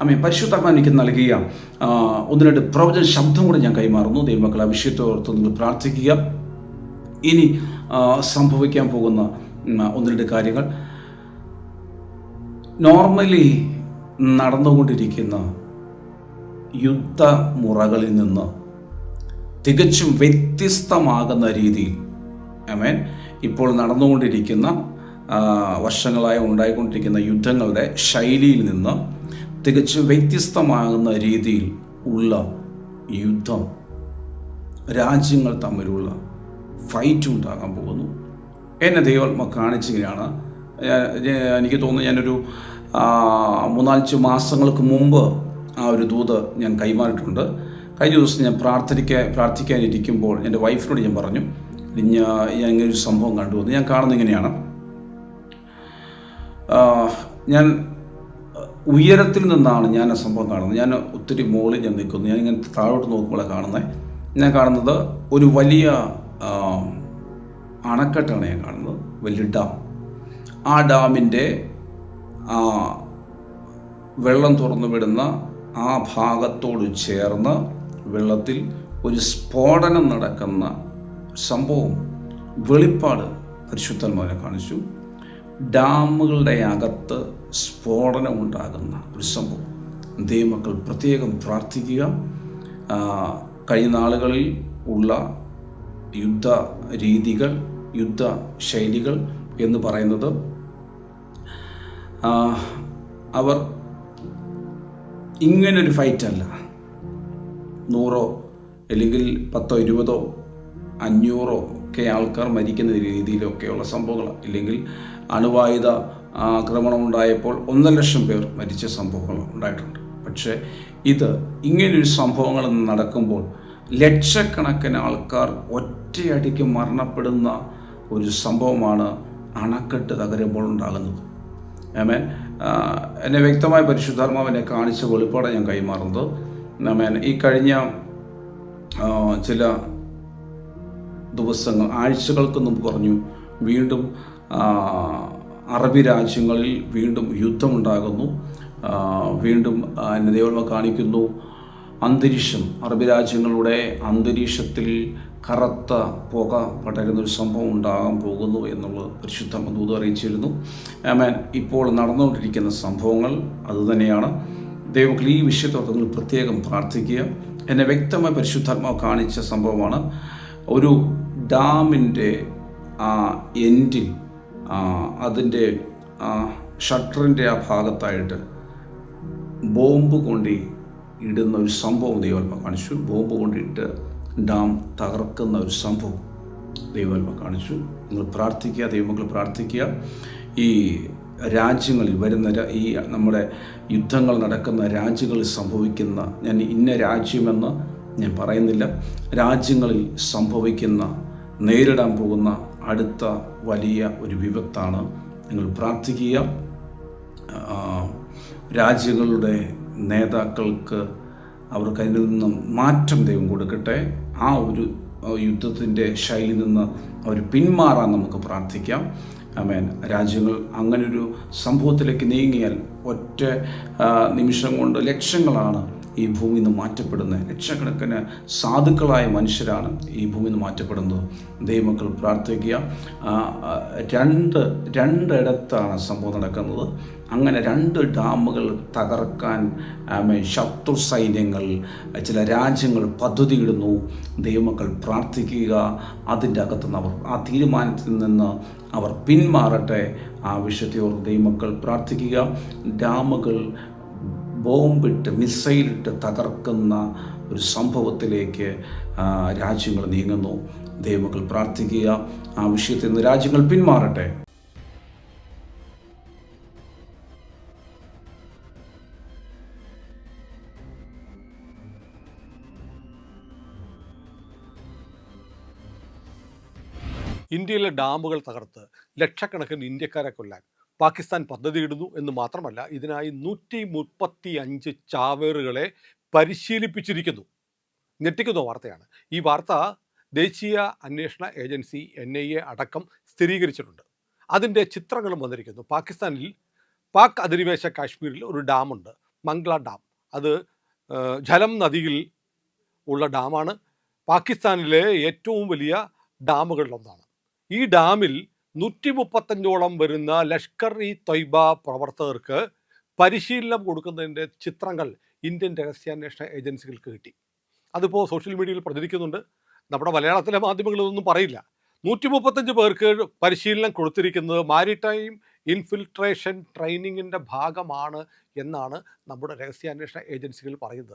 ആമേൻ. പരിശുദ്ധാത്മാവ് എനിക്ക് നൽകിയ ഒന്ന് രണ്ട് പ്രവചന ശബ്ദം കൂടെ ഞാൻ കൈമാറുന്നു. ദൈവമക്കൾ ആ വിഷയത്തോർത്ത് നിങ്ങൾ പ്രാർത്ഥിക്കുക. ഇനി സംഭവിക്കാൻ പോകുന്ന ഒന്ന് രണ്ട് കാര്യങ്ങൾ, നോർമലി നടന്നുകൊണ്ടിരിക്കുന്ന യുദ്ധമുറകളിൽ നിന്ന് തികച്ചും വ്യത്യസ്തമാകുന്ന രീതിയിൽ, ആമേൻ, ഇപ്പോൾ നടന്നുകൊണ്ടിരിക്കുന്ന വർഷങ്ങളായി ഉണ്ടായിക്കൊണ്ടിരിക്കുന്ന യുദ്ധങ്ങളുടെ ശൈലിയിൽ നിന്ന് തികച്ചും വ്യത്യസ്തമാകുന്ന രീതിയിൽ ഉള്ള യുദ്ധം, രാജ്യങ്ങൾ തമ്മിലുള്ള ഫൈറ്റ് ഉണ്ടാകാൻ പോകുന്നു. എന്നെ ദൈവാത്മാവ് കാണിച്ചിങ്ങനെയാണ്. എനിക്ക് തോന്നുന്നു ഞാനൊരു 3-4 മാസങ്ങൾക്ക് മുമ്പ് ആ ഒരു ദൂത് ഞാൻ കൈമാറിയിട്ടുണ്ട്. കഴിഞ്ഞ ദിവസം ഞാൻ പ്രാർത്ഥിക്കാനിരിക്കുമ്പോൾ എൻ്റെ വൈഫിനോട് ഞാൻ പറഞ്ഞു, ഞാൻ ഇങ്ങനൊരു സംഭവം കണ്ടു എന്ന്. ഞാൻ കാണുന്നത് ഇങ്ങനെയാണ്. ഞാൻ ഉയരത്തിൽ നിന്നാണ് ഞാൻ ആ സംഭവം കാണുന്നത്. ഞാൻ ഒത്തിരി മുകളിൽ ഞാൻ നിൽക്കുന്നു. ഞാനിങ്ങനെ താഴോട്ട് നോക്കുമ്പോഴാണ് കാണുന്നത്. ഞാൻ കാണുന്നത് ഒരു വലിയ അണക്കെട്ടാണ് ഞാൻ കാണുന്നത്, വലിയ ഡാം. ആ ഡാമിൻ്റെ വെള്ളം തുറന്നു വിടുന്ന ആ ഭാഗത്തോട് ചേർന്ന് വെള്ളത്തിൽ ഒരു സ്ഫോടനം നടക്കുന്ന സംഭവം, വെളിപ്പാട് പരിശുദ്ധാത്മാവിനെ കാണിച്ചു. ഡാമുകളുടെ അകത്ത് സ്ഫോടനം ഉണ്ടാകുന്ന ഒരു സംഭവം. ദൈവമക്കൾ പ്രത്യേകം പ്രാർത്ഥിക്കുക. കഴിഞ്ഞ നാളുകളിൽ ഉള്ള യുദ്ധ രീതികൾ, യുദ്ധ ശൈലികൾ എന്ന് പറയുന്നത്, അവർ ഇങ്ങനൊരു ഫൈറ്റല്ല. 100 അല്ലെങ്കിൽ 10, 20, 500 ഒക്കെ ആൾക്കാർ മരിക്കുന്ന രീതിയിലൊക്കെയുള്ള സംഭവങ്ങൾ, ഇല്ലെങ്കിൽ അണുവായുധ ആക്രമണം ഉണ്ടായപ്പോൾ 1,00,000 പേർ മരിച്ച സംഭവങ്ങൾ ഉണ്ടായിട്ടുണ്ട്. പക്ഷേ ഇത് ഇങ്ങനൊരു സംഭവങ്ങൾ നടക്കുമ്പോൾ ലക്ഷക്കണക്കിന് ആൾക്കാർ ഒറ്റയടിക്ക് മരണപ്പെടുന്ന ഒരു സംഭവമാണ് അണക്കെട്ട് തകരുമ്പോൾ ഉണ്ടാകുന്നത്. ആമേൻ. എന്നെ വ്യക്തമായ പരിശുദ്ധാത്മാവിനെ കാണിച്ച വെളിപ്പാടെ ഞാൻ കൈമാറുന്നത്. ആമേൻ. ഈ കഴിഞ്ഞ ചില ദിവസങ്ങൾ, ആഴ്ചകൾക്ക് മുമ്പ് പറഞ്ഞു, വീണ്ടും അറബി രാജ്യങ്ങളിൽ വീണ്ടും യുദ്ധമുണ്ടാകുന്നു. വീണ്ടും എന്നെ ദൈവം കാണിക്കുന്നു, അന്തരീക്ഷം, അറബി രാജ്യങ്ങളുടെ അന്തരീക്ഷത്തിൽ കറുത്ത പുക പടരുന്നൊരു സംഭവം ഉണ്ടാകാൻ പോകുന്നു എന്നുള്ളത് പരിശുദ്ധ ദൂത് അറിയിച്ചിരുന്നു. ആമേൻ. ഇപ്പോൾ നടന്നുകൊണ്ടിരിക്കുന്ന സംഭവങ്ങൾ അതുതന്നെയാണ്. ദൈവമക്കൾ ഈ വിഷയത്തോട് നിങ്ങൾ പ്രത്യേകം പ്രാർത്ഥിക്കുക. എന്നെ വ്യക്തമായി പരിശുദ്ധാത്മാവ് കാണിച്ച സംഭവമാണ്. ഒരു ഡാമിൻ്റെ എൻഡിൽ, അതിൻ്റെ ഷട്ടറിൻ്റെ ആ ഭാഗത്തായിട്ട് ബോംബ് കൊണ്ട് ഇടുന്ന ഒരു സംഭവം ദൈവാത്മാവ് കാണിച്ചു. ബോംബ് കൊണ്ടിട്ട് ഡാം തകർക്കുന്ന ഒരു സംഭവം ദൈവാത്മാവ് കാണിച്ചു. നിങ്ങൾ പ്രാർത്ഥിക്കുക, ദൈവമക്കൾ പ്രാർത്ഥിക്കുക. ഈ രാജ്യങ്ങളിൽ വരുന്ന, ഈ നമ്മുടെ യുദ്ധങ്ങൾ നടക്കുന്ന രാജ്യങ്ങളിൽ സംഭവിക്കുന്ന, ഞാൻ ഇന്ന രാജ്യമെന്ന് ഞാൻ പറയുന്നില്ല, രാജ്യങ്ങളിൽ സംഭവിക്കുന്ന, നേരിടാൻ പോകുന്ന അടുത്ത വലിയ ഒരു വിപത്താണ്. നിങ്ങൾ പ്രാർത്ഥിക്കുക. രാജ്യങ്ങളുടെ നേതാക്കൾക്ക് അവർക്ക് അതിൽ നിന്നും മാറ്റം ദൈവം കൊടുക്കട്ടെ. ആ ഒരു യുദ്ധത്തിൻ്റെ ശൈലിയിൽ നിന്ന് അവർ പിന്മാറാൻ നമുക്ക് പ്രാർത്ഥിക്കാം. ആമേൻ. രാജ്യങ്ങൾ അങ്ങനൊരു സംഭവത്തിലേക്ക് നീങ്ങിയാൽ ഒറ്റ നിമിഷം കൊണ്ട് ലക്ഷങ്ങളാണ് ഈ ഭൂമിയിൽ നിന്ന് മാറ്റപ്പെടുന്നത്. ലക്ഷക്കണക്കിന് സാധുക്കളായ മനുഷ്യരാണ് ഈ ഭൂമിയിൽ നിന്ന് മാറ്റപ്പെടുന്നത്. ദൈവമക്കൾ പ്രാർത്ഥിക്കുക. രണ്ടിടത്താണ് സംഭവം നടക്കുന്നത്. അങ്ങനെ 2 ഡാമുകൾ തകർക്കാൻ ശത്രു സൈന്യങ്ങൾ, ചില രാജ്യങ്ങൾ പദ്ധതിയിടുന്നു. ദൈവമക്കൾ പ്രാർത്ഥിക്കുക. അതിൻ്റെ അകത്തുനിന്ന് അവർ, ആ തീരുമാനത്തിൽ നിന്ന് അവർ പിന്മാറട്ടെ. ആ വിഷയത്തോട് ദൈവമക്കൾ പ്രാർത്ഥിക്കുക. ഡാമുകൾ ബോംബിട്ട്, മിസൈലിട്ട് തകർക്കുന്ന ഒരു സംഭവത്തിലേക്ക് രാജ്യങ്ങൾ നീങ്ങുന്നു. ദൈവമക്കൾ പ്രാർത്ഥിക്കുക. ആ വിഷയത്തിൽ നിന്ന് രാജ്യങ്ങൾ പിന്മാറട്ടെ. ഇന്ത്യയിലെ ഡാമുകൾ തകർത്ത് ലക്ഷക്കണക്കിന് ഇന്ത്യക്കാരെ കൊല്ലാൻ പാകിസ്ഥാൻ പദ്ധതിയിടുന്നു എന്ന് മാത്രമല്ല, ഇതിനായി 135 ചാവേറുകളെ പരിശീലിപ്പിച്ചിരിക്കുന്നു. ഞെട്ടിക്കുന്ന വാർത്തയാണ്. ഈ വാർത്ത ദേശീയ അന്വേഷണ ഏജൻസി NIA അടക്കം സ്ഥിരീകരിച്ചിട്ടുണ്ട്. അതിൻ്റെ ചിത്രങ്ങളും വന്നിരിക്കുന്നു. പാകിസ്ഥാനിൽ, പാക് അധിനിവേശ കാശ്മീരിൽ ഒരു ഡാമുണ്ട്. മംഗ്ല ഡാം. അത് ഝലം നദിയിൽ ഉള്ള ഡാമാണ്. പാകിസ്ഥാനിലെ ഏറ്റവും വലിയ ഡാമുകളിലൊന്നാണ്. ഈ ഡാമിൽ 135ഓളം വരുന്ന ലഷ്കർ ഇ തൊയ്ബ പ്രവർത്തകർക്ക് പരിശീലനം കൊടുക്കുന്നതിൻ്റെ ചിത്രങ്ങൾ ഇന്ത്യൻ രഹസ്യാന്വേഷണ ഏജൻസികൾക്ക് കിട്ടി. അതിപ്പോൾ സോഷ്യൽ മീഡിയയിൽ പ്രചരിക്കുന്നുണ്ട്. നമ്മുടെ മലയാളത്തിലെ മാധ്യമങ്ങൾ ഇതൊന്നും പറയില്ല. 135 പേർക്ക് പരിശീലനം കൊടുത്തിരിക്കുന്നത് മാരിടൈം ഇൻഫിൽട്രേഷൻ ട്രെയിനിങ്ങിൻ്റെ ഭാഗമാണ് എന്നാണ് നമ്മുടെ രഹസ്യാന്വേഷണ ഏജൻസികൾ പറയുന്നത്.